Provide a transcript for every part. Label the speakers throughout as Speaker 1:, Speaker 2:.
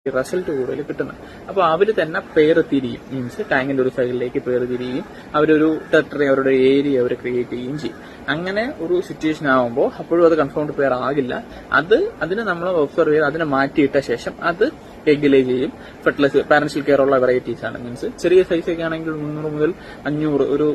Speaker 1: Result കൂടുതൽ കിട്ടുന്നത്. അപ്പോൾ അവർ തന്നെ പേര് തിരിയും, മീൻസ് ടാങ്കിന്റെ ഒരു സൈഡിലേക്ക് പേര് തിരിയും, അവരൊരു ടെറിട്ടറി, അവരുടെ ഏരിയ അവർ ക്രിയേറ്റ് ചെയ്യുകയും ചെയ്യും. അങ്ങനെ ഒരു സിറ്റുവേഷൻ ആകുമ്പോൾ അപ്പോഴും അത് കൺഫേംഡ് പെയർ ആകില്ല. അതിന് നമ്മൾ ഒബ്സർവ് ചെയ്ത് അതിനെ മാറ്റിയിട്ട ശേഷം അത് എഗ് ലേ ചെയ്യും. ഫെർട്ടിലൈസ് പാരന്റൽ കെയർ ഉള്ള വെറൈറ്റീസ് ആണ്, മീൻസ് ചെറിയ സൈസ് ഒക്കെ ആണെങ്കിൽ 300 മുതൽ 500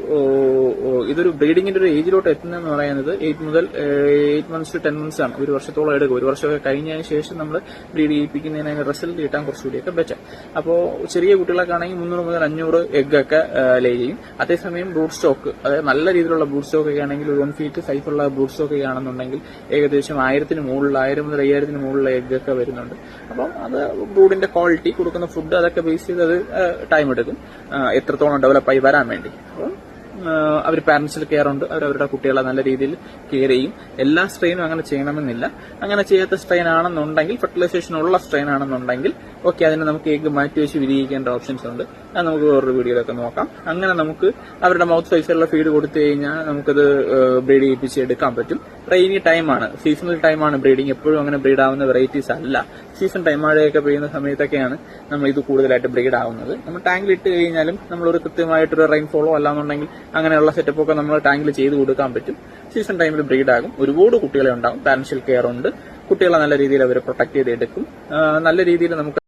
Speaker 1: ഇതൊരു ബ്രീഡിങ്ങിന്റെ ഒരു ഏജിലോട്ട് എത്തുന്നതെന്ന് പറയുന്നത് 8 months to 10 months ആണ്. ഒരു വർഷത്തോളം എടുക്കും. ഒരു വർഷമൊക്കെ കഴിഞ്ഞതിന് ശേഷം നമ്മൾ ബ്രീഡ് ചെയ്യിപ്പിക്കുന്നതിന് റിസൾട്ട് കിട്ടാൻ കുറച്ചുകൂടിയൊക്കെ ബെറ്റർ. അപ്പോൾ ചെറിയ കുട്ടികളൊക്കെ ആണെങ്കിൽ 300 മുതൽ 500 എഗ് ഒക്കെ ലേ ചെയ്യും. അതേസമയം ബ്രൂഡ് സ്റ്റോക്ക്, അതായത് നല്ല രീതിയിലുള്ള ബ്രൂഡ് സ്റ്റോക്ക് ഒക്കെ ആണെങ്കിൽ 1 feet സൈസുള്ള ബ്രൂഡ് സ്റ്റോക്ക് ഒക്കെ ആണെന്നുണ്ടെങ്കിൽ ഏകദേശം 1000 മുതൽ 5000 മുകളിലുള്ള എഗ് ഒക്കെ വരുന്നുണ്ട്. അപ്പം അത് ബ്രൂഡിന്റെ ക്വാളിറ്റി, കൊടുക്കുന്ന ഫുഡ്, അതൊക്കെ ബേസ് ചെയ്ത് അത് ടൈം എടുക്കും എത്രത്തോളം ഡെവലപ്പായി വരാൻ വേണ്ടി. അപ്പം അവർ പാരന്റ്സിൽ കെയർ ഉണ്ട്, അവരവരുടെ കുട്ടികളെ നല്ല രീതിയിൽ കെയർ ചെയ്യും. എല്ലാ സ്ട്രെയിനും അങ്ങനെ ചെയ്യണമെന്നില്ല. അങ്ങനെ ചെയ്യാത്ത സ്ട്രെയിൻ ആണെന്നുണ്ടെങ്കിൽ, ഫെർട്ടിലൈസേഷൻ ഉള്ള സ്ട്രെയിൻ ആണെന്നുണ്ടെങ്കിൽ ഓക്കെ, അതിന് നമുക്ക് എഗ് മാറ്റി വെച്ച് വിരിയിക്കേണ്ട ഓപ്ഷൻസ് ഉണ്ട്. അത് നമുക്ക് വേറൊരു വീഡിയോയിലൊക്കെ നോക്കാം. അങ്ങനെ നമുക്ക് അവരുടെ മൗത്ത് സൈസിലുള്ള ഫീഡ് കൊടുത്തു കഴിഞ്ഞാൽ നമുക്കത് ബ്രീഡ് ചെയ്യിപ്പിച്ച് എടുക്കാൻ പറ്റും. റെയിനി ടൈമാണ്, സീസണൽ ടൈമാണ് ബ്രീഡിങ്. എപ്പോഴും അങ്ങനെ ബ്രീഡ് ആവുന്ന വെറൈറ്റീസ് അല്ല. സീസൺ ടൈം മഴയൊക്കെ പെയ്യുന്ന സമയത്തൊക്കെയാണ് നമ്മൾ ഇത് കൂടുതലായിട്ട് ബ്രീഡ് ആവുന്നത്. നമ്മൾ ടാങ്കിൽ ഇട്ട് കഴിഞ്ഞാലും നമ്മളൊരു കൃത്യമായിട്ടൊരു റെയിൻഫോളോ അല്ലാന്നുണ്ടെങ്കിൽ അങ്ങനെയുള്ള സെറ്റപ്പ് ഒക്കെ നമ്മൾ ടാങ്കിൽ ചെയ്ത് കൊടുക്കാൻ പറ്റും. സീസൺ ടൈമിൽ ബ്രീഡ് ആകും. ഒരുപാട് കുട്ടികളെ ഉണ്ടാകും. പാരന്റൽ കെയർ ഉണ്ട്. കുട്ടികളെ നല്ല രീതിയിൽ അവർ പ്രൊട്ടക്ട് ചെയ്ത് എടുക്കും. നല്ല രീതിയിൽ നമുക്ക്